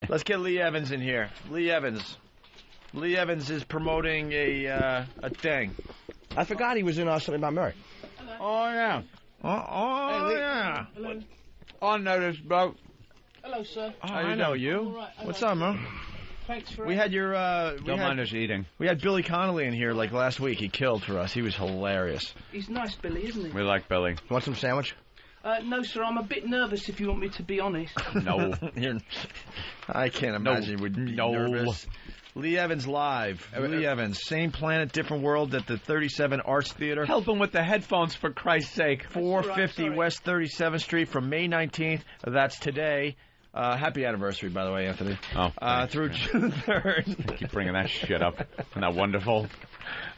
Let's get Lee Evans in here. Lee Evans. Lee Evans is promoting a thing. I forgot he was in Something About Mary. Oh, yeah. Oh, yeah. Hello. On notice, bro. Hello, sir. Oh, I know you. All right, What's up, man? Thanks for... We had your, Don't mind us eating. We had Billy Connolly in here like last week. He killed for us. He was hilarious. He's nice, Billy, isn't he? We like Billy. You want some sandwich? No, sir, I'm a bit nervous, if you want me to be honest. No. I can't imagine you would be nervous. Lee Evans live. Lee Evans, same planet, different world at the 37 Arts Theater. Help him with the headphones, for Christ's sake. 450 West 37th Street from May 19th. That's today. Happy anniversary, by the way, Anthony. Oh, through June 3rd. Keep bringing that shit up. Isn't that wonderful?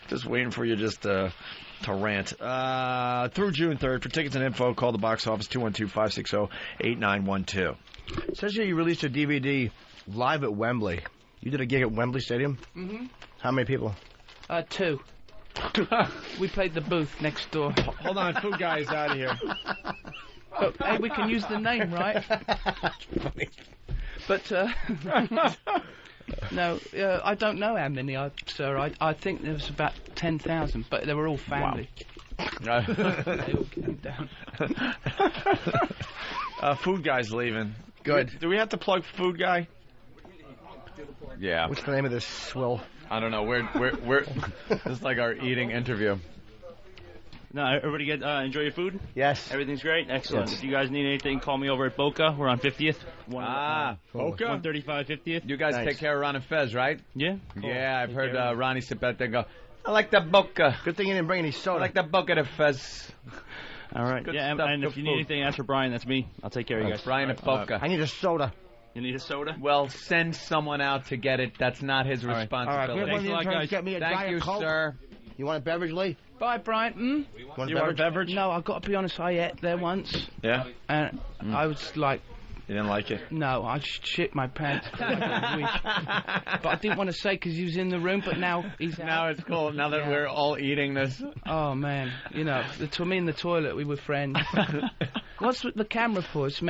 Just waiting for you just to rant. Through June 3rd. For tickets and info, call the box office 212-560-8912. It says here you released a DVD live at Wembley. You did a gig at Wembley Stadium? Mm-hmm. How many people? 2. We played the booth next door. Hold on, food guy is out of here. But, hey, we can use the name, right? Funny. But, no, I don't know how many, sir. I think there was about 10,000, but they were all family. Wow. They all came down. Food guy's leaving. Good. Do we have to plug food guy? Yeah. What's the name of this swill? I don't know. We're this is like our eating interview. No, everybody enjoy your food? Yes. Everything's great? Excellent. Yes. If you guys need anything, call me over at Boca. We're on 50th. Boca? 135 50th. You guys take care of Ron and Fez, right? Yeah. Yeah, I've Take heard care. Ronnie sit back there and go, I like the Boca. Good thing you didn't bring any I soda. like the Boca de Fez. All right. Good yeah, stuff, and good if you food. need anything, ask for Brian. That's me. I'll take care of you guys. Brian and Boca. I need a soda. You need a soda? Well, send someone out to get it. That's not his All right. responsibility. Thanks a lot, guys. Get me a Thank Diet you, Coke. sir. You want a beverage, Lee? Bye, Brian. Want You want a beverage? No, I've got to be honest, I ate there once, Yeah? and I was like, You didn't like it? no, I shit my pants for like a week. But I didn't want to say because he was in the room, but now he's out. Now it's cool. Now that Yeah. we're all eating this. Oh, man. You know, me in the toilet, we were friends. What's with the camera for? Is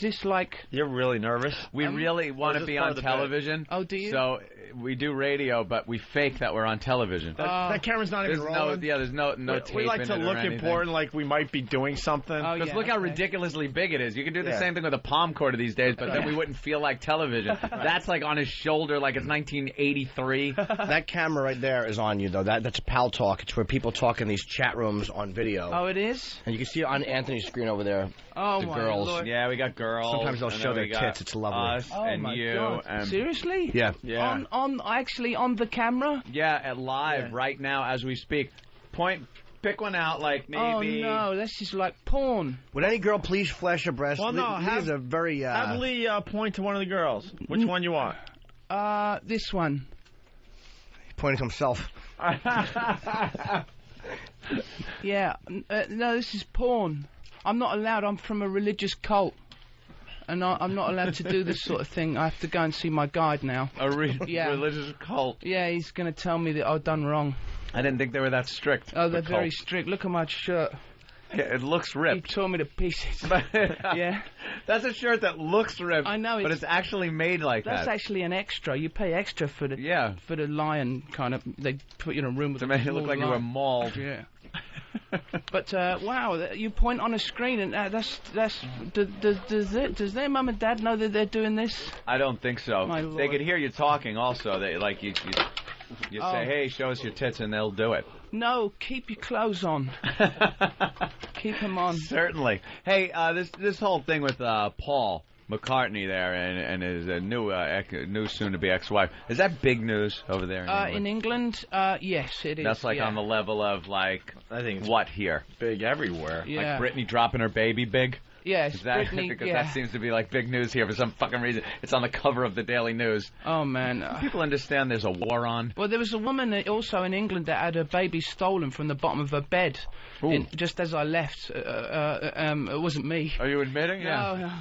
this like... You're really nervous? We really want is to this be part on of the television. Oh, do you? So we do radio, but we fake that we're on television. That camera's not There's even no, rolling. there's no tape We like in to it or look anything. important, like we might be doing something. Oh, Just yeah, look how okay. ridiculously big it is. You can do the Yeah. same thing with a palm quarter these days, but then we wouldn't feel like television. That's like on his shoulder, like it's 1983. That camera right there is on you, though. That's Pal Talk. It's where people talk in these chat rooms on video. Oh, it is? And you can see it on Anthony's screen over there. Oh, The my girls. Lord. Yeah, we got girls. Sometimes they'll and show then their we got tits. It's lovely. Us Oh, and my you. God. And Seriously? Yeah. Yeah. Actually on the camera? Yeah, at live right now as we speak. Pick one out, like maybe. Oh, no, this is like porn. Would any girl please flash her breast? Well, no, Lee is a very... Have Lee point to one of the girls. Which one you want? This one. pointing to himself. Yeah, no, this is porn. I'm not allowed. I'm from a religious cult. And I'm not allowed to do this sort of thing. I have to go and see my guide now. A Yeah. religious cult. Yeah, he's going to tell me that I've done wrong. I didn't think they were that strict. Oh, they're the very cult. strict. Look at my shirt. Yeah, it looks He ripped. tore me to pieces. Yeah. That's a shirt that looks ripped. I know, but it's actually made like That's that. actually an extra. You pay extra for the For the lion kind of. They put you in a room with to make it small look like you were lion. mauled. Yeah. But wow, you point on a screen and does their mum and dad know that they're doing this? I don't think so. My They Lord. could hear you talking. Also, they like you Oh. say, "Hey, show us your tits," and they'll do it. No, keep your clothes on. Keep them on. Certainly. Hey, this whole thing with Paul McCartney there and his new soon-to-be ex-wife, is that big news over there in England? In England, yes, it is. That's like yeah. on the level of like, I think it's what here? big everywhere. Yeah. Like Britney dropping her baby big? Yes, Is that, Britney, because yeah. that seems to be like big news here for some fucking reason. It's on the cover of the Daily News. Oh man. People understand there's a war on. Well, there was a woman also in England that had her baby stolen from the bottom of her bed. Just as I left, it wasn't me. Are you admitting? Yeah. No.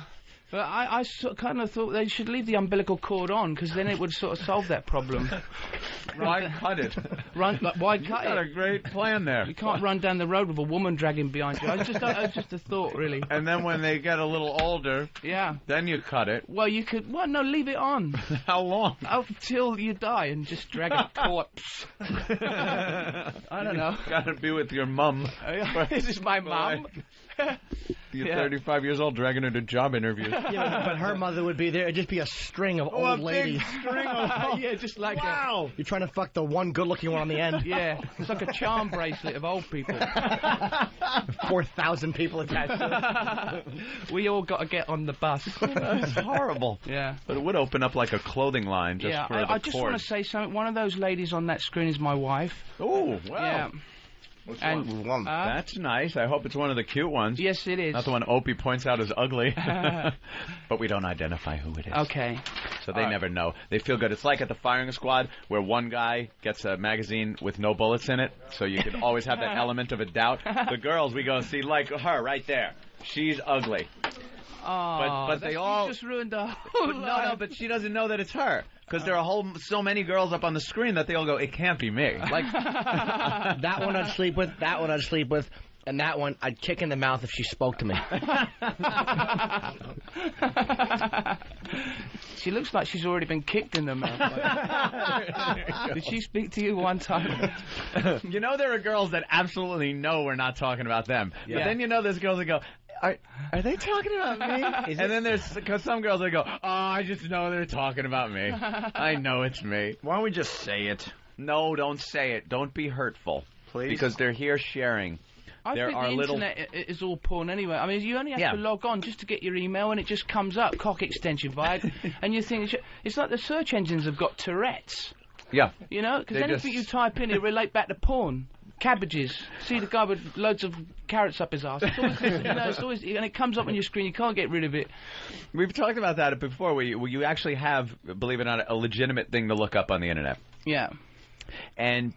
But I kind of thought they should leave the umbilical cord on, because then it would sort of solve that problem. Why cut it? Why cut it? Got a great plan there. You can't run down the road with a woman dragging behind you. It's just a thought, really. And then when they get a little older, then you cut it. Well, you could. Well, no, leave it on. How long? Until you die, and just drag a corpse. I don't know. Gotta be with your mum. Is this my mum? You're 35 years old, dragging her to job interviews. Yeah, but her mother would be there. It'd just be a string of old ladies. Big string of Yeah, just like wow. You're trying to fuck the one good-looking one on the end. Yeah, it's like a charm bracelet of old people. 4,000 people attached to it. We all got to get on the bus. That's horrible. Yeah. But it would open up like a clothing line just for the I just want to say something. One of those ladies on that screen is my wife. Oh, wow. Yeah. And that's nice. I hope it's one of the cute ones. Yes, it is. Not the one Opie points out as ugly. But we don't identify who it is. Okay. So they never know. They feel good. It's like at the firing squad where one guy gets a magazine with no bullets in it, so you can always have that element of a doubt. The girls, we go see, like her right there. She's ugly. Oh, but they all just ruined the whole No, but she doesn't know that it's her. Because there are so many girls up on the screen that they all go, it can't be me. Like that one I'd sleep with, that one I'd sleep with, and that one I'd kick in the mouth if she spoke to me. She looks like she's already been kicked in the mouth. Did she speak to you one time? You know there are girls that absolutely know we're not talking about them. Yeah. But then you know there's girls that go, are they talking about me? And then there's some girls that go, oh, I just know they're talking about me. I know it's me. Why don't we just say it? No, don't say it. Don't be hurtful. Please. Because they're here sharing. I think the internet is all porn anyway. I mean, you only have to log on just to get your email, and it just comes up, cock extension vibe, and you think it's like the search engines have got Tourette's. Yeah. You know, because anything you type in, it relate back to porn. Cabbages. See the guy with loads of carrots up his ass. It's always, it's always, and it comes up on your screen. You can't get rid of it. We've talked about that before. Where you actually have, believe it or not, a legitimate thing to look up on the internet. Yeah. And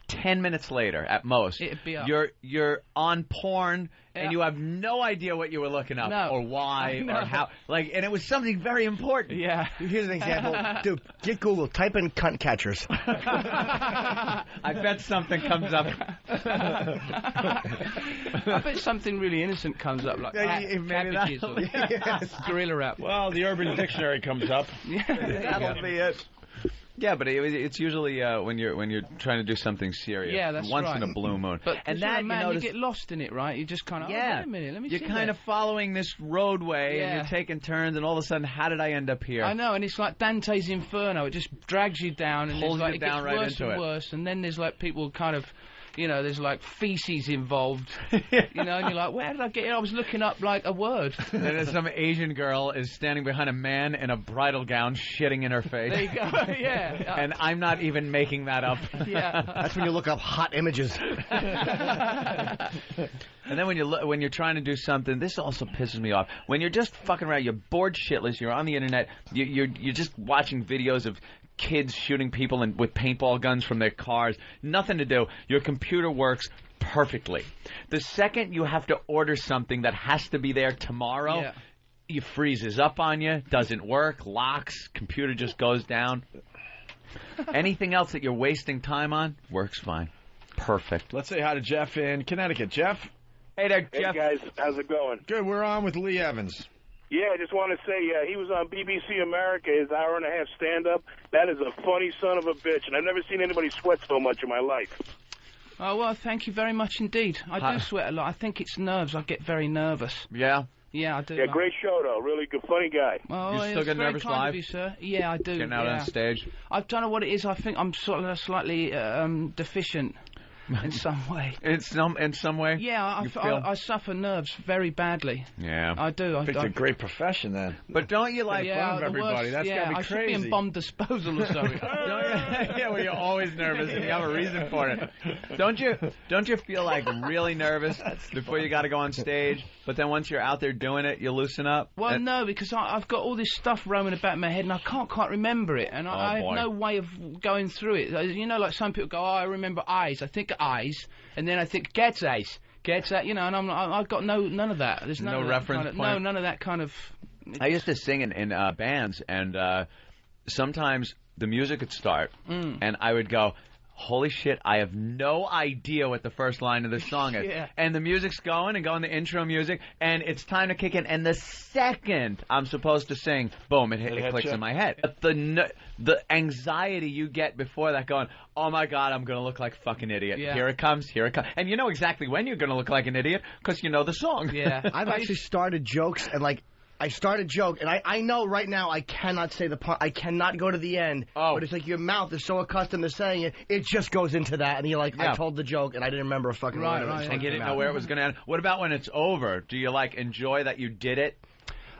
10 minutes later, at most, it'd be up. You're on porn. And you have no idea what you were looking up or why or how. Like, and it was something very important. Yeah. Here's an example. Dude, get Google. Type in cunt catchers. I bet something comes up. I bet something really innocent comes up, like cabbages or gorilla wrap. Well, the Urban Dictionary comes up. That'll be it. Yeah, but it's usually when you're trying to do something serious. Yeah, that's once right. in a blue moon. But and that you get lost in it, right? You just kind of wait a minute, let me see. You're kind of following this roadway and you're taking turns, and all of a sudden, how did I end up here? I know, and it's like Dante's Inferno. It just drags you down and pulls like, you down it gets right worse into and it. worse. And then there's like people kind of. You know, there's like feces involved. You know, and you're like, where did I get it? I was looking up like a word. And then some Asian girl is standing behind a man in a bridal gown, shitting in her face. There you go. Yeah. And I'm not even making that up. Yeah. That's when you look up hot images. And then when you're trying to do something, this also pisses me off. When you're just fucking around, you're bored shitless. You're on the internet. You're just watching videos of kids shooting people with paintball guns from their cars. Nothing to do. Your computer works perfectly. The second you have to order something that has to be there tomorrow, it freezes up on you, doesn't work, locks, computer just goes down. Anything else that you're wasting time on works fine. Perfect. Let's say hi to Jeff in Connecticut. Jeff? Hey there, Jeff. Hey, guys. How's it going? Good. We're on with Lee Evans. Yeah, I just want to say he was on BBC America, his hour-and-a-half stand-up. That is a funny son of a bitch, and I've never seen anybody sweat so much in my life. Oh, well, thank you very much indeed. I do sweat a lot. I think it's nerves. I get very nervous. Yeah? Yeah, I do. Yeah, great show, though. Really good, funny guy. Oh, you still get nervous kind live? of you, sir. Yeah, I do. Getting out on stage? I don't know what it is. I think I'm sort of slightly deficient. In some way. In some way? Yeah, I suffer nerves very badly. Yeah. I do. It's a great profession, then. But don't you like bomb everybody? That's got to be I crazy. should be in bomb disposal or something. Yeah, well, you're always nervous and you have a reason for it. Don't you feel like really nervous before you got to go on stage? But then once you're out there doing it, you loosen up? Well, no, because I've got all this stuff roaming about in my head and I can't quite remember it. And I have no way of going through it. You know, like some people go, oh, I remember eyes. I think eyes. And then I think, gets eyes. You know, and I've got none of that. There's no reference point. No, none of that kind of I used to sing in bands, and sometimes the music would start, and I would go, holy shit, I have no idea what the first line of the song is. Yeah. And the music's going the intro music, and it's time to kick in. And the second I'm supposed to sing, boom, it clicks in my head. But the anxiety you get before that going, oh my God, I'm going to look like a fucking idiot. Yeah. Here it comes. And you know exactly when you're going to look like an idiot because you know the song. Yeah. I've actually started jokes and I start a joke, and I know right now I cannot say the part. I cannot go to the end. Oh. But it's like your mouth is so accustomed to saying it, it just goes into that, and you're like, I told the joke, and I didn't remember a fucking word of it. And you didn't know where it was going to end. What about when it's over? Do you, enjoy that you did it?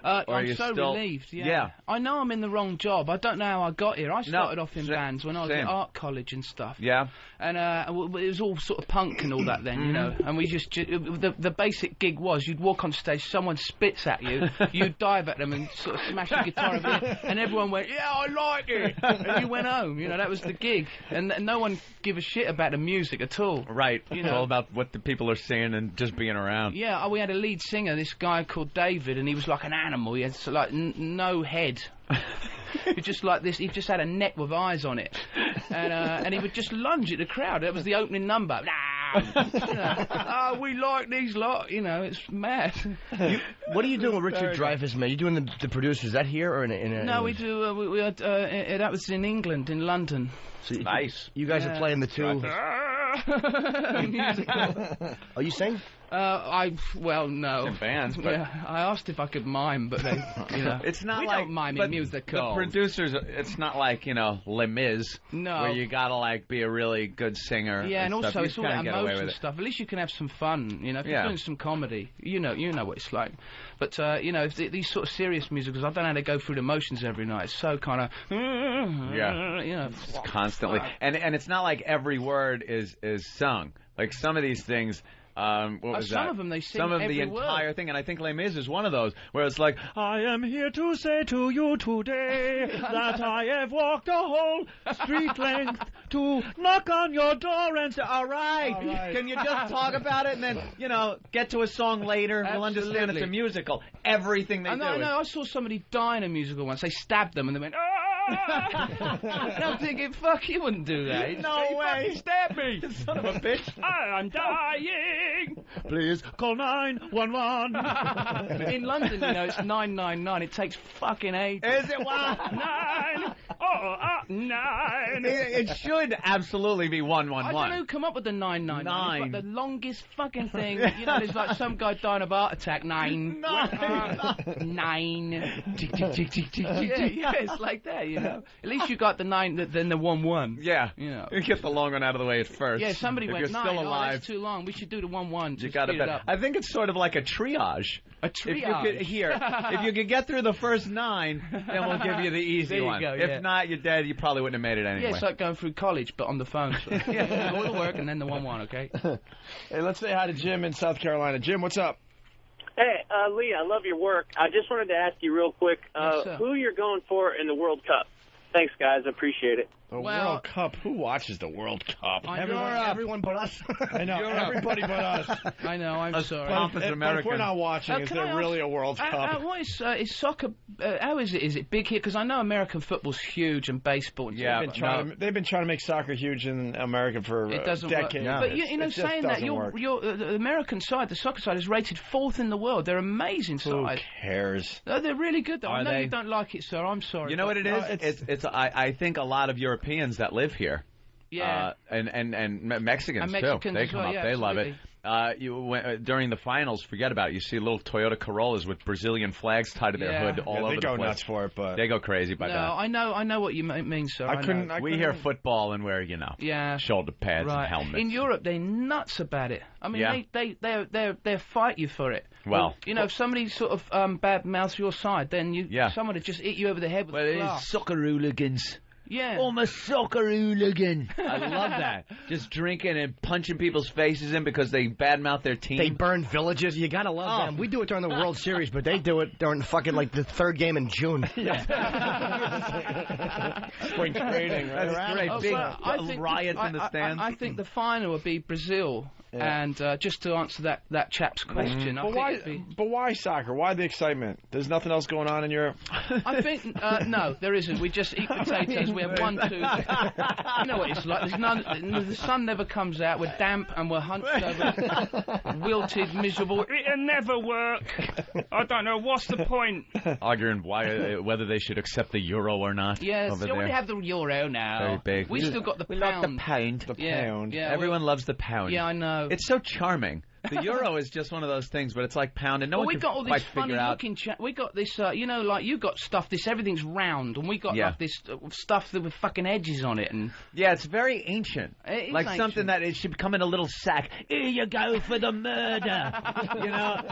I'm so relieved, yeah. I know I'm in the wrong job. I don't know how I got here. I started off in bands when I was at art college and stuff. Yeah. And it was all sort of punk and all that then, you know. And we the basic gig was you'd walk on stage, someone spits at you, you'd dive at them and sort of smash your guitar a bit, and everyone went, yeah, I like it. And you went home, you know, that was the gig. And no one gave a shit about the music at all. Right. You It's know. all about what the people are saying and just being around. Yeah, we had a lead singer, this guy called David, and he was like an animal. He had no head. He just like this. He just had a neck with eyes on it, and he would just lunge at the crowd. That was the opening number. We like these lot. You know, it's mad. What are you doing with Richard Dreyfuss, man? You doing the producers? Is that here or in a No, we do. We had that was in England, in London. So Nice. You guys are playing the two. Oh, you sing? Well, no. In bands, but Yeah, I asked if I could mime, but they, you know, it's not we like don't mime but in musical. The producers, it's not like Les Mis, No. where you gotta be a really good singer. Yeah, and stuff. also You it's all kinda that get away with emotion it. stuff. At least you can have some fun, you know. If Yeah. you're doing some comedy, you know what it's like. But you know, if these sort of serious musicals, I don't know how to go through the motions every night. It's so kind of, Yeah. you know, Constantly, and it's not like every word is sung. Like some of these things. What was some that? of them they sing some of every the entire word. thing, and I think Les Mis is one of those where it's like, I am here to say to you today that I have walked a whole street length to knock on your door and say, all right, can you just talk about it and then get to a song later? We'll understand it's a musical. Everything they do. I know. I saw somebody die in a musical once. They stabbed them and they went, and I'm thinking, fuck, you wouldn't do that. No way. Stab me. Son of a bitch. I'm dying. Please call 911. In London, you know, it's 999. It takes fucking ages. Is it? Wow. 9. It should absolutely be 111. I don't know who come up with the 999. It's like the longest fucking thing. You know, there's like some guy dying of heart attack. 9. 9. Tick, tick, tick, tick, tick, tick. Yeah, it's like that, you know. At least you got the 9, then the 11. Yeah. You know. You get the long one out of the way at first. Yeah, somebody if went, you're 9, still alive, that's too long. We should do the 11. you got to. I think it's sort of like a triage. A triage. If you could get through the first 9, then we'll give you the easy There you one. go, yeah. If not, you're dead. You probably wouldn't have made it anyway. Yeah, it's like going through college, but on the phone. So. Yeah, all the work and then the 11, okay? Hey, let's say hi to Jim in South Carolina. Jim, what's up? Hey, Lee, I love your work. I just wanted to ask you real quick who you're going for in the World Cup. Thanks, guys. I appreciate it. The World Cup. Who watches the World Cup? Everyone but us. I know. Everybody but us. I know. I'm sorry. Pompous If American. we're not watching, is can there I ask, really a World Cup? What is soccer? How is it? Is it big here? Because I know American football's huge and baseball. And Yeah, stuff, They've been trying to make soccer huge in America for it doesn't decades. work. But you know, It just saying that, doesn't work. the American side, the soccer side, is rated 4th in the world. They're amazing Who side. cares? No, they're really good, though. I know they? you don't like it, sir. I'm sorry. You know what it is? I think a lot of Europeans that live here. Yeah. And Mexicans, And too. Mexicans They as come well, up. yeah, They love it. absolutely. During the finals, forget about it. You see little Toyota Corollas with Brazilian flags tied to their Yeah. hood all over They the go place. nuts for it, but They go crazy by No, that. I know what you mean, sir. I know. We hear football and we're, Yeah. shoulder pads Right. and helmets. In Europe, they're nuts about it. I mean, Yeah. they fight you for it. Well, you know, if somebody sort of bad mouths your side, then someone would just hit you over the head with a glass. soccer hooligans. Yeah. I'm a soccer hooligan. I love that. Just drinking and punching people's faces in because they badmouth their team. They burn villages. You gotta love them. We do it during the World Series, but they do it during fucking the 3rd game in June. spring training, right? That's great. Big I think riots in the stands. I think the final would be Brazil And just to answer that chap's question, But why soccer? Why the excitement? There's nothing else going on in Europe? I think no, there isn't. We just eat potatoes. We have 1, 2. You know what it's like. The sun never comes out. We're damp and we're hunched over, wilted, miserable. It'll never work. I don't know what's the point. Arguing whether they should accept the euro or not. Yes, over we there. have the euro now. Very big. We still got the we pound. like the pound. The pound. Yeah, Everyone loves the pound. Yeah, I know. It's so charming. The euro is just one of those things, but it's like pound, and no one we can got all quite this funny figure out. looking. We got this, like you got stuff. Everything's round, and we got like this stuff that with fucking edges on it, and yeah, it's very ancient. It is like ancient. something that it should come in a little sack. Here you go for the murder,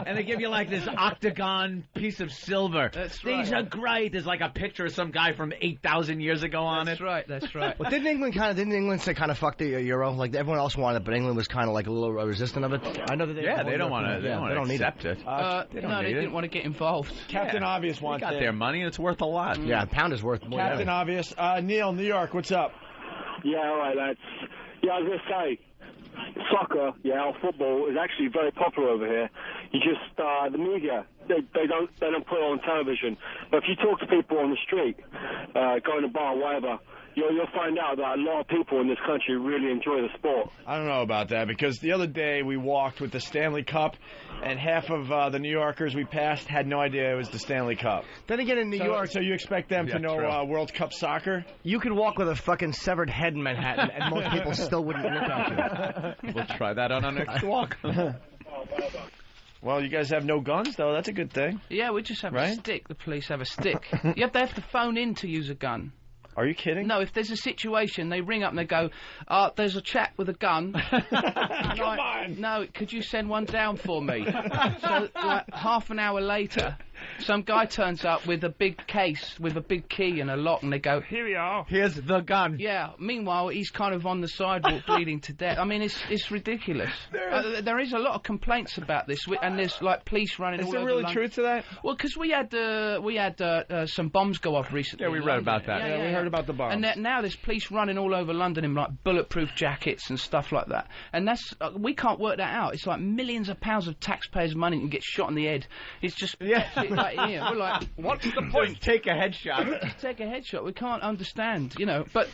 and they give you like this octagon piece of silver. That's right. These are great. There's like a picture of some guy from 8,000 years ago on it. That's right. Well, didn't England say kind of fuck the euro? Like everyone else wanted it, but England was kind of like a little resistant of it. I know that they don't want to. They don't need accept it. They didn't want to get involved. Captain Obvious wants got their money, and it's worth a lot. Yeah, a pound is worth more. Captain Obvious. Neil, New York, what's up? Yeah, all right, lads. Yeah, I was going to say, soccer, or football is actually very popular over here. You just, the media, they don't put it on television. But if you talk to people on the street, going to a bar, whatever, you'll find out that a lot of people in this country really enjoy the sport. I don't know about that, because the other day we walked with the Stanley Cup, and half of the New Yorkers we passed had no idea it was the Stanley Cup. Then again, in New York... So you expect them to know World Cup soccer? You could walk with a fucking severed head in Manhattan, and most people still wouldn't look at you. We'll try that on our next walk. Well, you guys have no guns, though. That's a good thing. Yeah, we just have a stick. The police have a stick. They have to phone in to use a gun. Are you kidding? No, if there's a situation, they ring up and they go, there's a chap with a gun. Come on! No, could you send one down for me? So, like, half an hour later, some guy turns up with a big case, with a big key and a lock, and they go, here we are. Here's the gun. Yeah, meanwhile, he's kind of on the sidewalk bleeding to death. I mean, it's ridiculous. There is a lot of complaints about this, and there's, like, police running all over London. Is there really truth to that? Well, because we had some bombs go off recently. Yeah, we read about that. Yeah, we heard about the bombs. And now there's police running all over London in, like, bulletproof jackets and stuff like that. And that's we can't work that out. It's like millions of pounds of taxpayers' money and get shot in the head. It's just we're like, what's the point? Just take a headshot. Take a headshot. We can't understand, But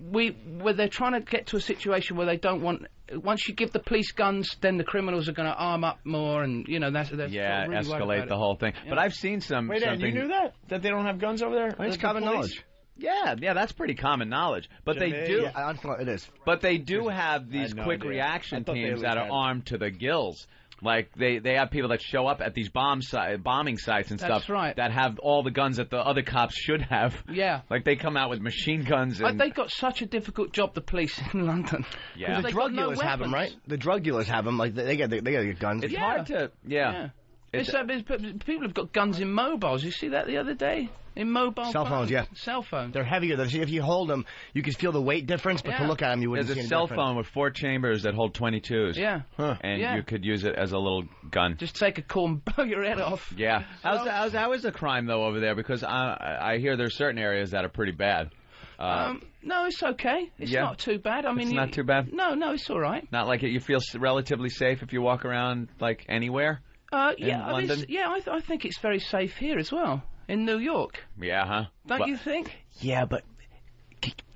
where they're trying to get to a situation where they don't want. Once you give the police guns, then the criminals are going to arm up more, and that's really escalate the whole thing. Yeah. But I've seen some. Wait, Ed, you knew that they don't have guns over there? It's common knowledge. Yeah, that's pretty common knowledge. But they do. Yeah, it is. But they do have these quick reaction teams that are armed to the gills. Like, they have people that show up at these bombing sites and stuff. That's right. That have all the guns that the other cops should have. Yeah. Like, they come out with machine guns. And they've got such a difficult job, the police in London. Yeah. The drug dealers have them, right? The drug dealers have them. Like, they got to get guns. It's hard to... Yeah. People have got guns in mobiles. You see that the other day? In mobile cell phones, yeah. Cell phones. They're heavier. If you hold them, you can feel the weight difference, but to look at them, you wouldn't see any There's a cell difference. phone with 4 chambers that hold 22s. Yeah. And you could use it as a little gun. Just take a call and blow your head off. Yeah. How is the crime, though, over there? Because I hear there's certain areas that are pretty bad. No, it's okay. It's not too bad. I mean, it's not too bad? No, it's all right. Not like you feel relatively safe if you walk around, like, anywhere? Yeah, London? I think it's very safe here as well. In New York. Yeah, huh? Don't you think? Yeah, but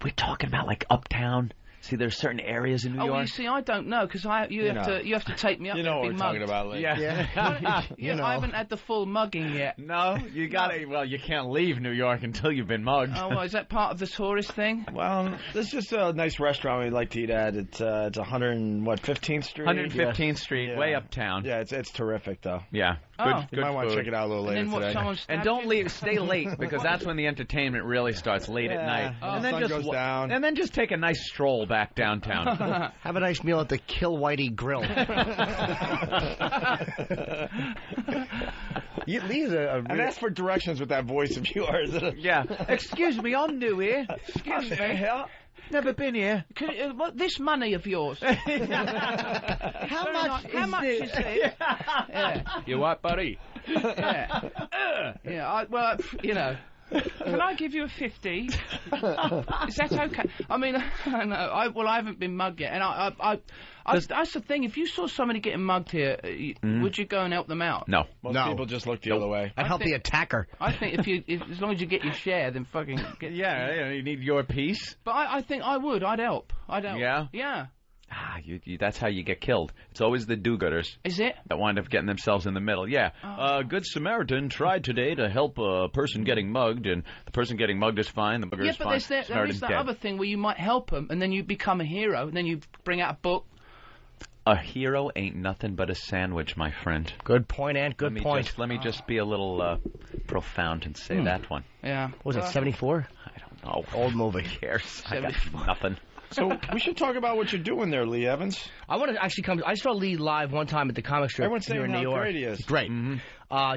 we're talking about, like, uptown. See, there's certain areas in New York. Oh, you see, I don't know, because you have to take me up. You know what we're talking about, Lee. Yeah. I haven't had the full mugging yet. No, you got it. Well, you can't leave New York until you've been mugged. Oh, well, is that part of the tourist thing? Well, there's just a nice restaurant we'd like to eat at. It's 15th Street. 115th Street, way uptown. Yeah, it's terrific though. Yeah. Good You might want to check it out a little later today. And don't leave. Stay late, because that's when the entertainment really starts late at night. And then the sun goes down. And then just take a nice stroll back downtown. Have a nice meal at the Kill Whitey Grill. And ask for directions with that voice of yours. Yeah. Excuse me, I'm new here. Excuse me. Never been here. This money of yours. How much is it? Yeah. You what, buddy? Yeah. Can I give you a 50? Is that okay? I mean, I know. I haven't been mugged yet, and that's the thing. If you saw somebody getting mugged here, would you go and help them out? No. Most people just look the other way. I'd help the attacker. I think if as long as you get your share, then fucking get. Yeah, you need your piece. But I think I would. I'd help. Yeah? Yeah. Ah, that's how you get killed. It's always the do-gooders. Is it? That wind up getting themselves in the middle. Yeah. Good Samaritan tried today to help a person getting mugged, and the person getting mugged is fine, the mugger is fine. Yeah, but there is that other thing where you might help them, and then you become a hero, and then you bring out a book. A hero ain't nothing but a sandwich, my friend. Good point, Ant. Good point. Let me just be a little profound and say that one. Yeah. What was it, 74? I don't know. Old movie. Who cares? I got nothing. So we should talk about what you're doing there, Lee Evans. I want to actually come. I saw Lee live one time at the comic strip here in New York. Great he is. Great.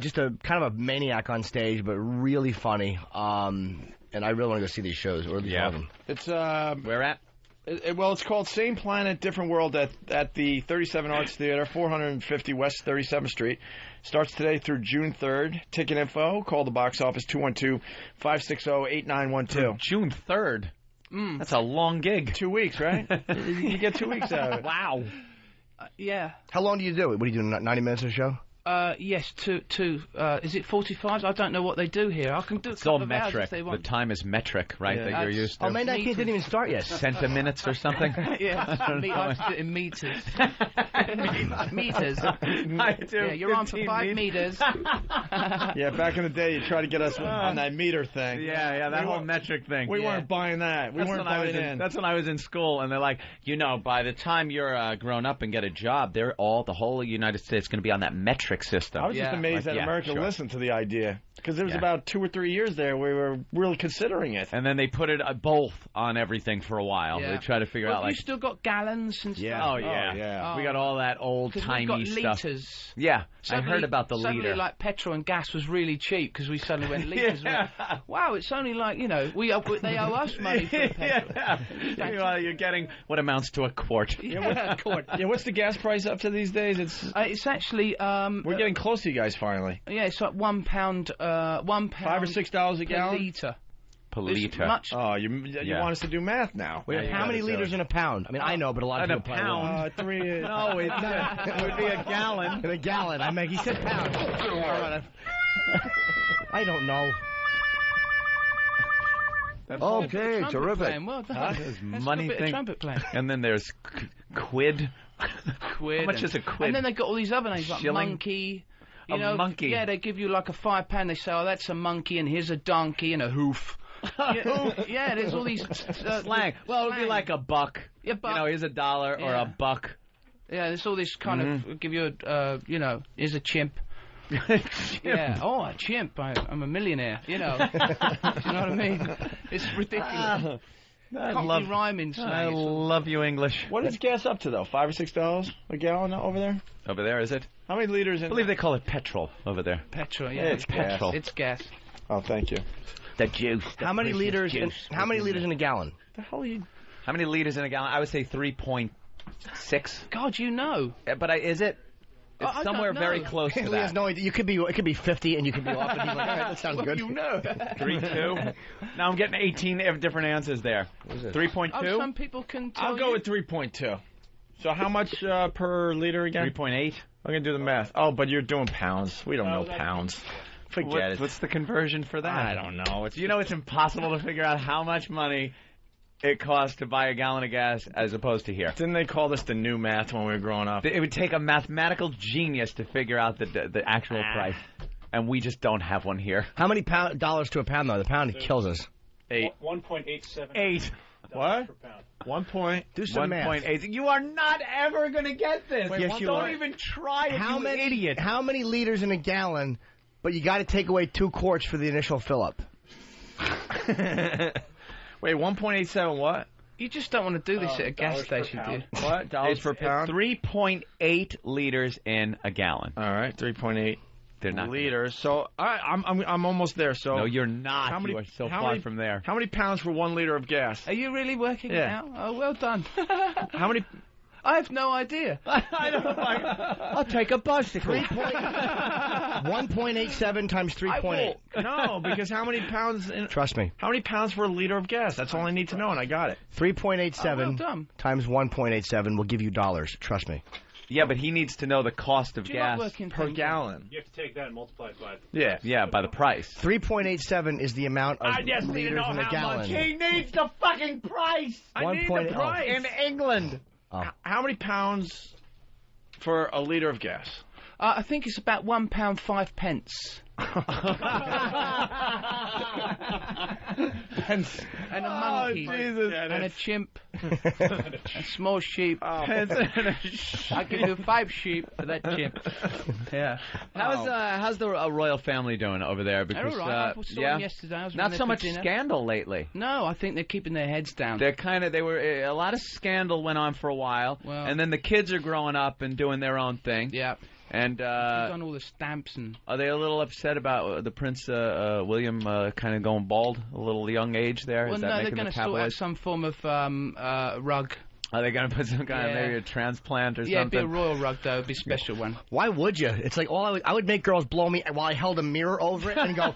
Just a kind of a maniac on stage, but really funny. And I really want to go see these shows, or at least one of them. It's where at? Well, it's called Same Planet, Different World at the 37 Arts Theater, 450 West 37th Street. Starts today through June 3rd. Ticket info, call the box office 212-560-8912. June 3rd. That's a long gig. 2 weeks, right? You get 2 weeks out of it. Wow. Yeah. How long do you do it? What do you do, 90 minutes of a show? Yes, is it 45? I don't know what they do here. I can do it's all metric. The time is metric, right, that you're used to. Oh, May 19th didn't even start yet. Centiminutes or something? Yeah, I do it in meters. Meters. I do. Yeah, you're on for 5 meters. Yeah, back in the day, you try to get us on that meter thing. Yeah, that whole metric thing. We weren't buying that. We weren't buying in. That's when I was in school, and they're like, by the time you're grown up and get a job, the whole United States is going to be on that metric system. I was just amazed that America listened to the idea. Because there was about 2 or 3 years there we were really considering it. And then they put it both on everything for a while. Yeah. They try to figure out, you still got gallons and stuff. Yeah. Oh, yeah. We got all that old-timey stuff. Liters. Yeah, suddenly, I heard about the liter. Suddenly, like, petrol and gas was really cheap because we suddenly went liters. Wow, it's only like, they owe us money for the petrol. You're getting what amounts to a quart. Yeah, what's the gas price up to these days? It's actually... we're getting close to you guys finally. Yeah, it's like £1... £1 $5 or $6 a gallon? Per liter. You want us to do math now. Wait, how many liters in a pound? I mean, I know, but a lot of people... In a pound? 3... No, it would be a gallon. In a gallon. He said pound. I don't know. Okay, terrific. Well done. Money thing. Trumpet playing. And then there's quid. Quid. How much is a quid? And then they got all these other names like monkey. Monkey. Yeah, they give you like a £5. They say, oh, that's a monkey, and here's a donkey and a hoof. Yeah, there's all these slang. Well, it would be like a buck. Yeah, buck. Here's a dollar or a buck. Yeah, there's all this kind of give you a here's a chimp. Yeah. Oh, a chimp. I'm a millionaire. You know what I mean? It's ridiculous. I love you, English. What is gas up to, though? $5 or $6 a gallon over there? Over there, is it? How many liters in I believe they call it petrol over there. Petrol, yeah. It's petrol. It's gas. Oh, thank you. The juice. How many liters in a gallon? The hell are you... How many liters in a gallon? I would say 3.6. God, you know. But is it? It's somewhere very close to that. No, it could be 50, and you could be off. And he's like, all right, that sounds good. 3.2. Now I'm getting 18 different answers there. 3.2. Oh, some people can tell I'll go with 3.2. So how much per liter again? 3.8. I'm gonna do the math. Oh, but you're doing pounds. We don't know pounds. Forget it. What's the conversion for that? I don't know. It's impossible to figure out how much money it costs to buy a gallon of gas as opposed to here. Didn't they call this the new math when we were growing up? It would take a mathematical genius to figure out the actual price, and we just don't have one here. How many dollars to a pound, though? The pound kills us. 1.87. 8. What? Per pound. 1 point. Do some math. 1.8. You are not ever going to get this. Yes, you are. Don't even try it, you idiot. How many liters in a gallon, but you got to take away 2 quarts for the initial fill-up? Wait, 1.87 what? You just don't want to do this at a gas station, do you? What? Dollars per pound? 3.8 liters in a gallon. All right, 3.8. They're not liters. So I'm almost there. So no, you're not. You are so far from there. How many pounds for 1 liter of gas? Are you really working it out? Oh, well done. How many? I have no idea. I don't like. I'll take a bicycle. 1.87 times 3.8. No, because how many pounds? Trust me. How many pounds for a liter of gas? That's all I need to know, and I got it. 3.87 times 1.87 will give you dollars. Trust me. Yeah, but he needs to know the cost of gas per gallon. You have to take that and multiply it by. Yeah, by the price. 3.87 is the amount of liters in a gallon. He needs the fucking price. I need the price. In England. How many pounds for a liter of gas? I think it's about £1.05. And a monkey, and a chimp, a small sheep. I give you 5 sheep for that chimp. Yeah. How's the royal family doing over there? Because they're all right. I saw them yesterday. I was not so much scandal lately. No, I think they're keeping their heads down. They were a lot of scandal went on for a while, and then the kids are growing up and doing their own thing. Yeah. And he's done all the stamps and. Are they a little upset about the Prince William kind of going bald a little young age there? Well, Is that no, they're making going to sort out some form of rug. Are they going to put some kind of maybe a transplant or something? Yeah, it'd be a royal rug though. It'd be a special one. Why would you? It's like I would make girls blow me while I held a mirror over it and go,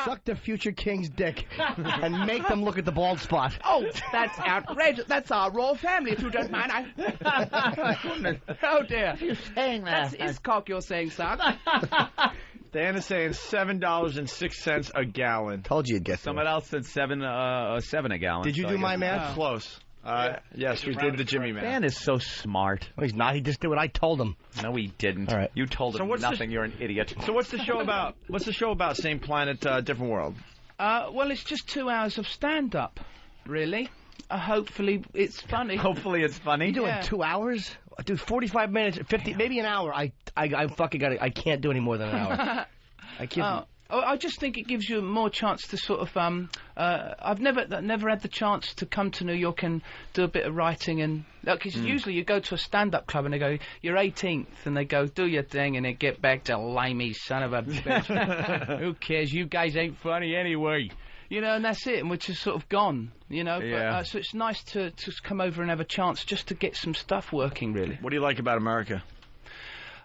suck the future king's dick, and make them look at the bald spot. Oh, that's outrageous. That's our royal family, if you don't mind. Oh dear. You're saying that. That's his cock you're saying, son. Diana's saying $7.06 a gallon. Told you you'd get Someone else said seven a gallon. Did you do my math? Close. Yes, we did the Jimmy math. Dan is so smart. No, he's not. He just did what I told him. No, he didn't. All right. You told him nothing. You're an idiot. So what's the show about? What's the show about? Same planet, different world. Well, it's just 2 hours of stand-up, really. Hopefully it's funny. Hopefully it's funny. You doing 2 hours? Dude, 45 minutes, 50, maybe an hour. I fucking got it. I can't do any more than an hour. I can't. I just think it gives you more chance to sort of. I've never had the chance to come to New York and do a bit of writing and. Because usually you go to a stand-up club and they go, "You're 18th," and they go, "Do your thing," and they get back to limey son of a bitch. Who cares? You guys ain't funny anyway. You know, and that's it, and we're just sort of gone, you know. Yeah. But, so it's nice to come over and have a chance just to get some stuff working, really. What do you like about America?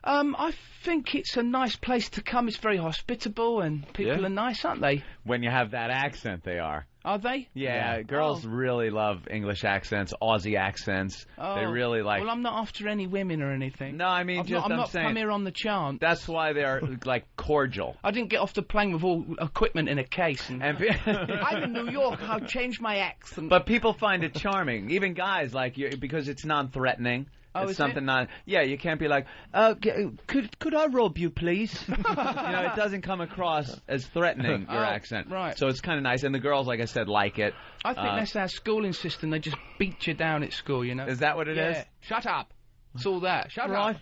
I think it's a nice place to come. It's very hospitable, and people are nice, aren't they? When you have that accent, they are. Are they? Yeah, girls really love English accents, Aussie accents. They really like. Well, I'm not after any women or anything. No, I mean, I'm not saying, come here on the chance. That's why they're like cordial. I didn't get off the plane with all equipment in a case. And I'm in New York. I'll change my accent. But people find it charming, even guys like you, because it's non-threatening. Oh, it's is something it? Yeah, you can't be like, could I rob you, please? You know, it doesn't come across as threatening, your accent. Right. So it's kind of nice, and the girls, like I said, like it. I think that's our schooling system. They just beat you down at school, you know. Is that what it is? Shut up. It's all that. Shut up.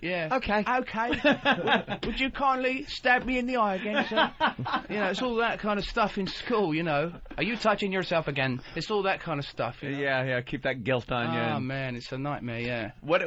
Yeah. Okay. Would you kindly stab me in the eye again, sir? You know, it's all that kind of stuff in school, you know. Are you touching yourself again? It's all that kind of stuff, you know? Yeah, keep that guilt on you. Oh, man, it's a nightmare, yeah. What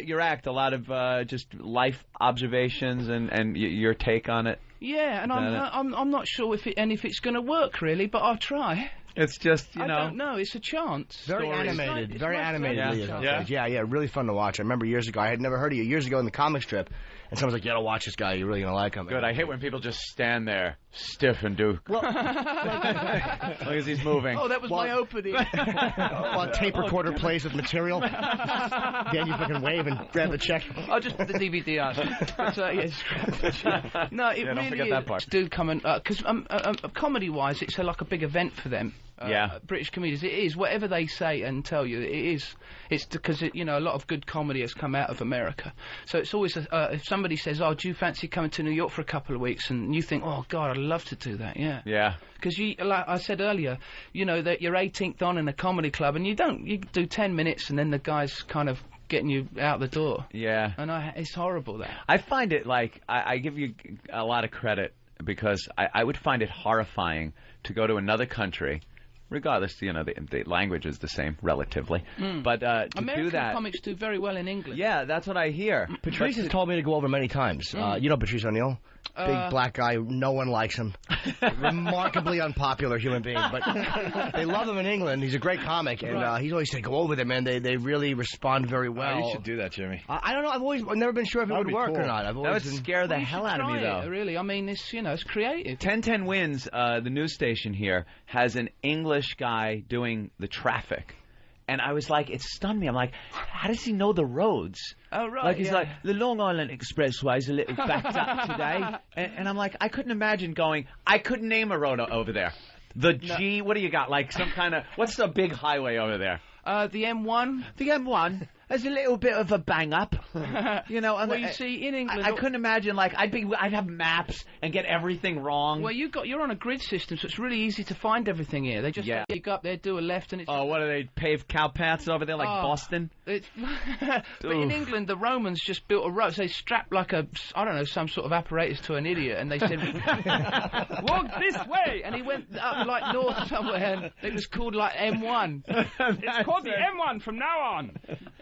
your act, a lot of just life observations and your take on it? Yeah, and I'm not sure if it's going to work, really, but I'll try. It's just, you know. I don't know. It's a chance. Very animated. Very animated. Yeah. Really fun to watch. I remember years ago, I had never heard of you years ago in the comic strip, and someone's like, "You gotta watch this guy. You're really gonna like him." Good. I hate when people just stand there stiff and do. Well, as long as he's moving. Oh, that was my opening. While a tape recorder plays with material, then you fucking wave and grab the check. I'll just put the DVD on. But, no, it really forget that part. do come and because comedy-wise, it's like a big event for them. British comedians, it is whatever they say and tell you. It is. It's because you know a lot of good comedy has come out of America. So it's always if somebody says, "Oh, do you fancy coming to New York for a couple of weeks?" and you think, "Oh God, I'd love to do that." Yeah. Yeah. Because like I said earlier, you know that you're 18th on in a comedy club and you do 10 minutes and then the guy's kind of getting you out the door. Yeah. And it's horrible that. I find it like I give you a lot of credit because I would find it horrifying to go to another country. Regardless, you know, the language is the same, relatively. But to American do that... comics do very well in English. Yeah, that's what I hear. Patrice has told me to go over many times. You know Patrice O'Neill? Big black guy. No one likes him. Remarkably unpopular human being, but they love him in England. He's a great comic, and he's always saying, "Go over there, man. They really respond very well." Oh, you should do that, Jimmy. I don't know. I've never been sure if it would work or not. That would scare the hell out of me, though. Really, I mean, it's it's creative. 1010 Wins, the news station here, has an English guy doing the traffic. And I was like, it stunned me. I'm like, how does he know the roads? Oh, right. Like, he's like, the Long Island Expressway's a little backed up today. And I'm like, I couldn't imagine going, I couldn't name a road over there. The G, what do you got? Like some kind of, what's the big highway over there? The M1. The M1. There's a little bit of a bang up, you know. Well, you see, in England, I couldn't imagine. Like, I'd have maps and get everything wrong. Well, you're on a grid system, so it's really easy to find everything here. They just you go up there, do a left, and it's. Oh, what are they paved cow paths over there, like Boston? But in England, the Romans just built a road. So they strapped like some sort of apparatus to an idiot, and they said, "Walk this way," and he went up like north somewhere, and it was called like M1. It's called the M1 from now on.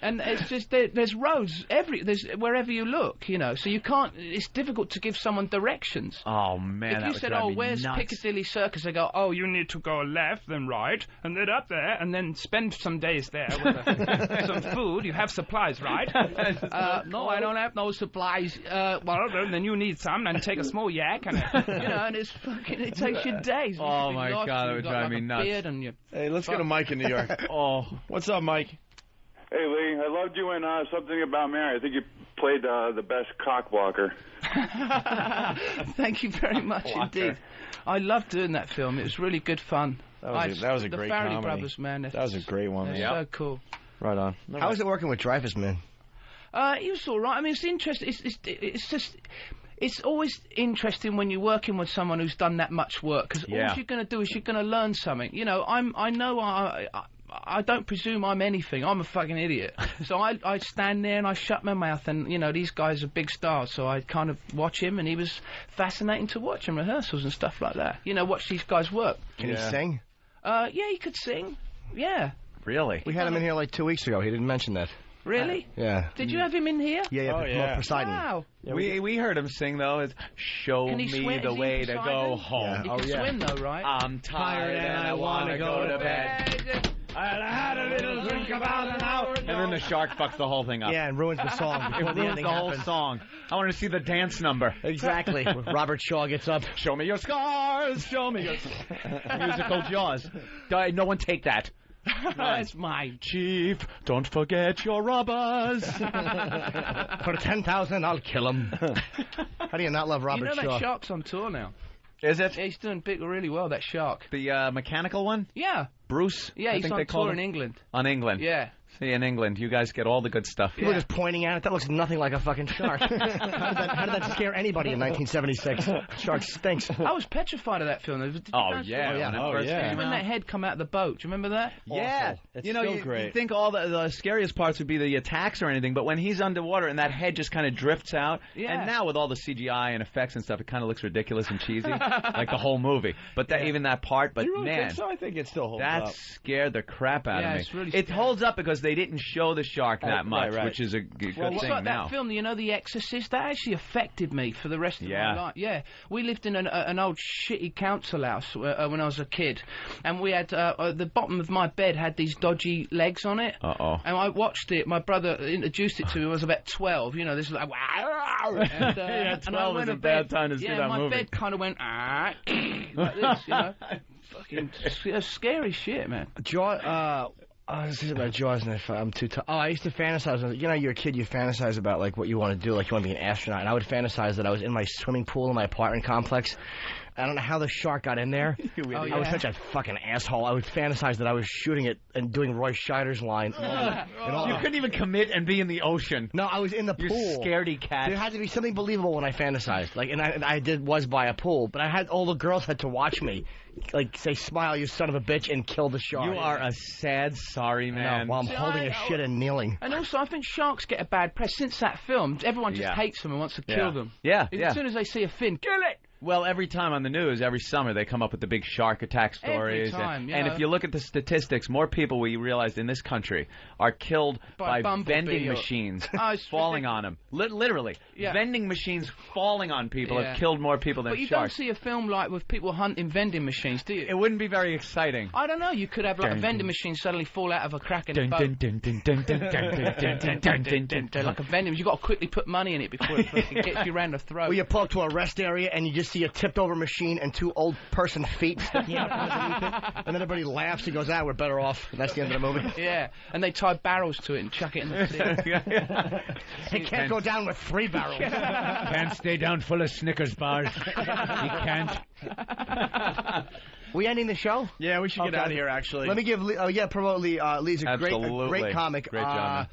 And it's just there's roads there's wherever you look, you know. So you can't. It's difficult to give someone directions. Oh man! If you said, "Oh, where's Piccadilly Circus?" They go, "Oh, you need to go left, then right, and then up there, and then spend some days there with some food. You have supplies, right?" No, I don't have no supplies. Well, then you need some, and take a small yak, and and it's fucking. It takes you days. Oh my God, that would drive me nuts. Hey, let's go to Mike in New York. What's up, Mike? Hey, Lee, I loved you in Something About Mary. I think you played the best cock blocker. Thank you very much indeed. I loved doing that film. It was really good fun. That was a great comedy. The Farrelly Brothers, man. That was a great one. That's so cool. Right on. How was it working with Dreyfuss, man? He was all right. I mean, it's interesting. It's just. It's always interesting when you're working with someone who's done that much work, because all you're going to do is you're going to learn something. You know, I don't presume I'm anything. I'm a fucking idiot. So I stand there and I shut my mouth, and these guys are big stars, so I kind of watch him, and he was fascinating to watch in rehearsals and stuff like that. Watch these guys work. Can he sing? Yeah, he could sing. Yeah. Really? We had him in here like 2 weeks ago. He didn't mention that. Really? Yeah. Did you have him in here? Yeah. Poseidon. Wow. Yeah, we heard him sing though. It's "Show me the way to go home." He can swim though, right? I'm tired and I want to go to bed. I had a little drink about an hour ago. And then the shark fucks the whole thing up. Yeah, and ruins the song. It ruins the whole song. I want to see the dance number. Exactly. Robert Shaw gets up. Show me your scars. Show me your musical Jaws. No one take that. That's mine. Chief, don't forget your robbers. For 10,000, I'll kill him. How do you not love Robert Shaw? That shark's on tour now. Is it? Yeah, he's doing really well, that shark. The mechanical one? Yeah. Bruce? Yeah, he's on tour in England. On England? Yeah. See, in England, you guys get all the good stuff. People are just pointing at it. That looks nothing like a fucking shark. How did that scare anybody in 1976? Shark stinks. I was petrified of that film. When that head come out of the boat. Do you remember that? Yeah. It's great. You think all the scariest parts would be the attacks or anything, but when he's underwater and that head just kind of drifts out, and now with all the CGI and effects and stuff, it kind of looks ridiculous and cheesy, like the whole movie. But even that part, but you really man, think so? I think it still holds up. That scared the crap out of me. It's really it holds up because they didn't show the shark that much, which is a good thing it's like now. That film, The Exorcist, that actually affected me for the rest of my life. Yeah, we lived in an old shitty council house when I was a kid, and we had the bottom of my bed had these dodgy legs on it. And I watched it. My brother introduced it to me when I was about 12. This was like wow. And 12 is a bad time to see that movie. My bed kind of went like this, Fucking scary shit, man. This is about Jaws, and I'm too tough. I used to fantasize. You're a kid, you fantasize about like what you want to do, like you want to be an astronaut. And I would fantasize that I was in my swimming pool in my apartment complex. I don't know how the shark got in there. I was such a fucking asshole. I would fantasize that I was shooting it and doing Roy Scheider's line. You couldn't even commit and be in the ocean. No, I was in the pool. You scaredy cat. There had to be something believable when I fantasized. I was by a pool, but all the girls had to watch me, say, "Smile, you son of a bitch," and kill the shark. You are a sad, sorry man. While I'm holding a shit and kneeling. And also, I think sharks get a bad press. Since that film, everyone just hates them and wants to kill them. Yeah. As soon as they see a fin, kill it. Well, every time on the news, every summer, they come up with the big shark attack stories. Every time, and if you look at the statistics, more people, we realized, in this country are killed by vending machines falling on them. Literally. Yeah. Vending machines falling on people have killed more people than sharks. But you sharks. don't see a film like with people hunting vending machines, do you? It wouldn't be very exciting. I don't know. You could have like a vending machine suddenly fall out of a crack in a boat. Like a vending machine. You've got to quickly put money in it before it gets you around the throat. Well, you pull up to a rest area and you just see a tipped-over machine and 2 old person feet sticking out from underneath it. And then everybody laughs and goes, we're better off. And that's the end of the movie. Yeah, and they tie barrels to it and chuck it in the sea. It can't go down with 3 barrels. Can't stay down full of Snickers bars. He can't. We ending the show? Yeah, we should get out of here, actually. Let me give Lee, promote Lee. Lee's a great comic. Great job, man.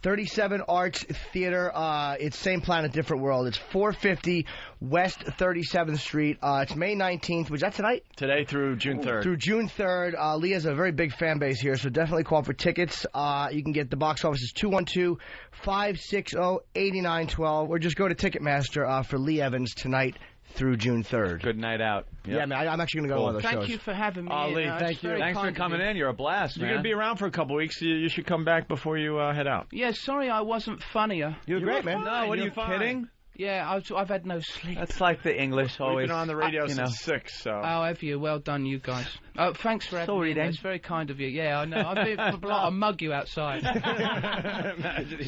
37 Arts Theater. It's Same Planet, Different World. It's 450 West 37th Street. It's May 19th. Was that tonight? Today through June 3rd. Through June 3rd. Lee has a very big fan base here, so definitely call for tickets. You can get the box office is 212-560-8912, or just go to Ticketmaster for Lee Evans tonight through June 3rd. Good night out. Yep. Yeah, man, I'm actually going to go to one of those shows. Thank you for having me. Lee, thank you. Thanks for coming in. You're a blast, man. You're going to be around for a couple weeks. You should come back before you head out. Yeah, sorry I wasn't funnier. You're great, man. No, what are you kidding? Yeah, I've had no sleep. That's like the English always. We've been on the radio since 6, so. Oh, have you? Well done, you guys. Oh, thanks for having me. It's very kind of you. Yeah, I know. I'll mug you outside.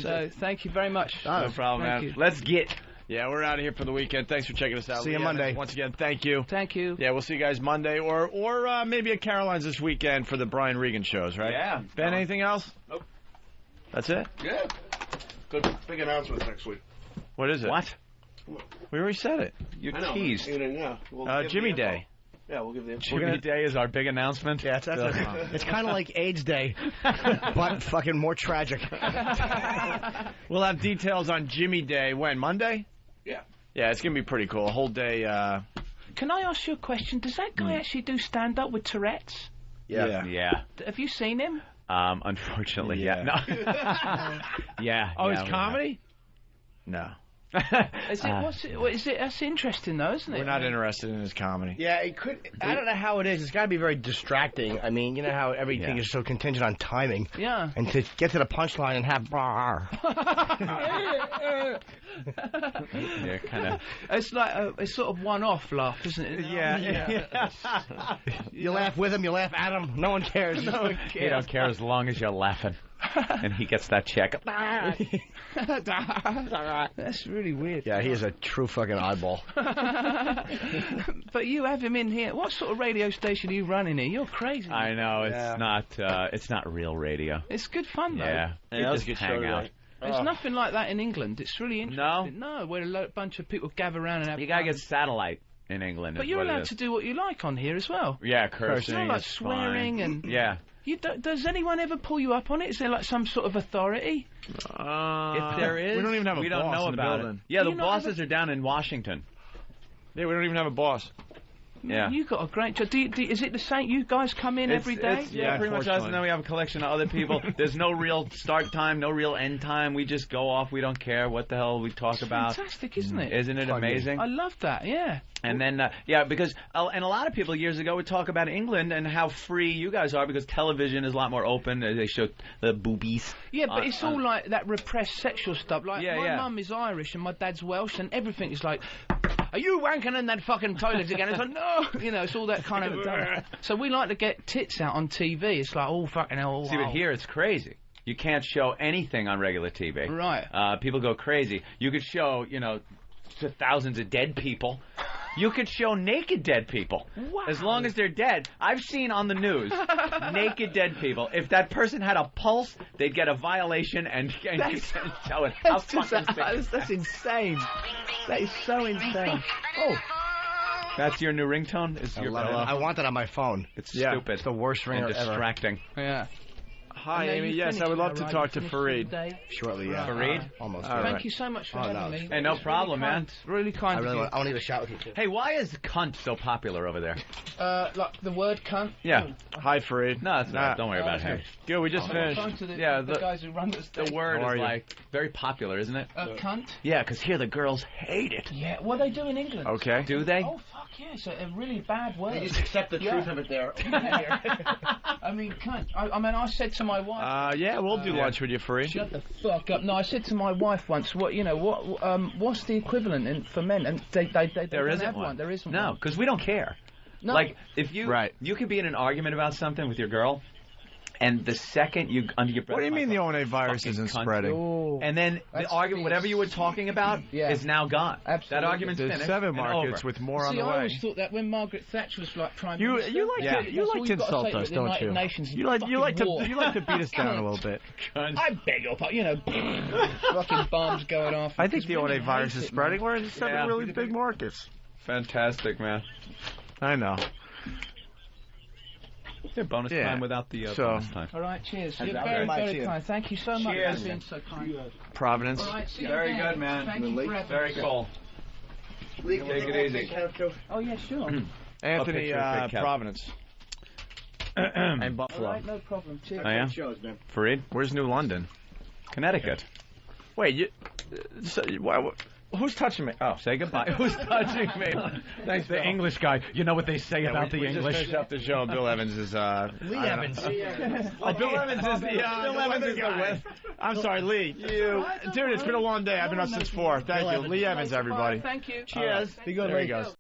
So, thank you very much. No problem, man. You. Let's get. Yeah, we're out of here for the weekend. Thanks for checking us out. See you Monday. Once again, thank you. Thank you. Yeah, we'll see you guys Monday or maybe at Caroline's this weekend for the Brian Regan shows, right? Yeah. Ben, anything else? Nope. That's it? Yeah. Good big announcement next week. What is it? What? We already said it. You teased. Yeah. We'll Jimmy Day. Yeah, we'll give the info. Jimmy Day is our big announcement. Yeah, it's kind of like AIDS Day, but fucking more tragic. We'll have details on Jimmy Day. When? Monday? Yeah. Yeah, it's going to be pretty cool. A whole day. Can I ask you a question? Does that guy actually do stand-up with Tourette's? Yeah. Have you seen him? Unfortunately, yeah. No. Yeah. Oh, yeah, it's comedy? No. Is it? That's interesting, though, isn't it? We're not interested in his comedy. Yeah, it could. I don't know how it is. It's got to be very distracting. I mean, you know how everything is so contingent on timing. Yeah. And to get to the punchline and have They're kind of. It's like it's sort of one-off laugh, isn't it? Yeah. You laugh with him, you laugh at him. No one cares. No one cares. You don't care as long as you're laughing. And he gets that check. That's really weird. Yeah, he is a true fucking oddball. But you have him in here. What sort of radio station are you running here? You're crazy. I know, it's not real radio. It's good fun, though. Yeah. That was a good hang show out. today. There's nothing like that in England. It's really interesting. No, where a bunch of people gather around and have You gotta fun. get satellite in England. But you're allowed to do what you like on here as well. Yeah, cursing. It's not like is swearing fine. and... Yeah. Does anyone ever pull you up on it? Is there like some sort of authority? If there is, we don't even have a we boss don't know in the about building. it. Yeah, Do the you not bosses have are down in Washington. Yeah, we don't even have a boss. Yeah. You got a great job. Is it the same? You guys come in every day? Yeah, pretty much us, and then we have a collection of other people. There's no real start time, no real end time. We just go off. We don't care what the hell we talk about. Fantastic, isn't it? Isn't it amazing? I love that. Yeah. And then, because and a lot of people years ago would talk about England and how free you guys are because television is a lot more open. They show the boobies. Yeah, but it's all like that repressed sexual stuff. Like, my Yeah. mum is Irish and my dad's Welsh, and everything is like, are you wanking in that fucking toilet again? It's like, no. You know, it's all that kind of... So we like to get tits out on TV. It's like, oh, fucking hell. See, but here it's crazy. You can't show anything on regular TV. Right. People go crazy. You could show, to thousands of dead people. You could show naked dead people. Wow. As long as they're dead. I've seen on the news naked dead people. If that person had a pulse, they'd get a violation and show it. That's insane. That is so insane. Oh. That's your new ringtone? I want that on my phone. It's stupid. It's the worst ringer and distracting. Yeah. Hi, And then Amy. you Yes, finish, I would love to right? talk You to finish for the Fareed. day? Shortly, yeah. Fareed? Almost. All Thank right. you so much for Oh, having no. me. Hey, no It's problem, really man. kind. Really kind I of really you. want. I want to leave a shot with you too. Hey, why is cunt so popular over there? Like the word cunt. Yeah. Hi, Fareed. No, that's not. Don't worry about him. Good, we just I'm finished. trying to Yeah, the guys who run the The station. word How are is you? like very popular, isn't it? Cunt. Yeah, because here the girls hate it. Yeah, what they do in England. Okay. Do they? Oh fuck yeah, it's a really bad word. You just accept the truth of it there. I mean, cunt. I mean, I said to my wife. Yeah, we'll do lunch with you, Fareed. Shut the fuck up! No, I said to my wife once, what's the equivalent for men? And they There don't isn't have one. There isn't No, one. because we don't care. No. Like, if you you could be in an argument about something with your girl, and the second you under your breath, What do you mean the ONA virus isn't spreading? Oh, and then the That's argument, whatever you were talking about, Yeah. is now gone. Absolutely. That argument's There's finished. 7 and markets over. with more on See, the I way. always thought that when Margaret Thatcher was like prime You minister. you like Yeah. to you That's like all to you've got to insult say, us, the don't United you? Nations You like fucking war. you like to beat us down a little bit. I beg your pardon. Fucking bombs going off. I think the Because ONA women virus hate is it, spreading. man. We're in 7 Yeah. really big markets. Fantastic, man. I know. Yeah, bonus Yeah. time without the So- bonus time. All right, cheers. How's You're that? very, Bye, very cheers. kind. Thank you so much Cheers. for being so kind. Providence. All right, see you Very again. good, man. Thank you for having Very me. cool. Take it easy. Oh, yeah, sure. Anthony, picture of Big Cal. Providence. And All Buffalo. right, no problem. Cheers. Oh, yeah? Shows, man. Fareed? Where's New London? Connecticut. Wait, you. Who's touching me? Oh, Say goodbye. Who's touching me? thanks, The Bill. English guy. You know what they say about the we just English? finished up the show. Bill Evans is Lee Evans. Oh, Bill Evans is the Bill Evans is the West. I'm sorry, Lee. Dude, it's been a long day. I've been up since 4. Thank you, Lee Evans, everybody. Thank you. Cheers. Be good, There he Lee. goes.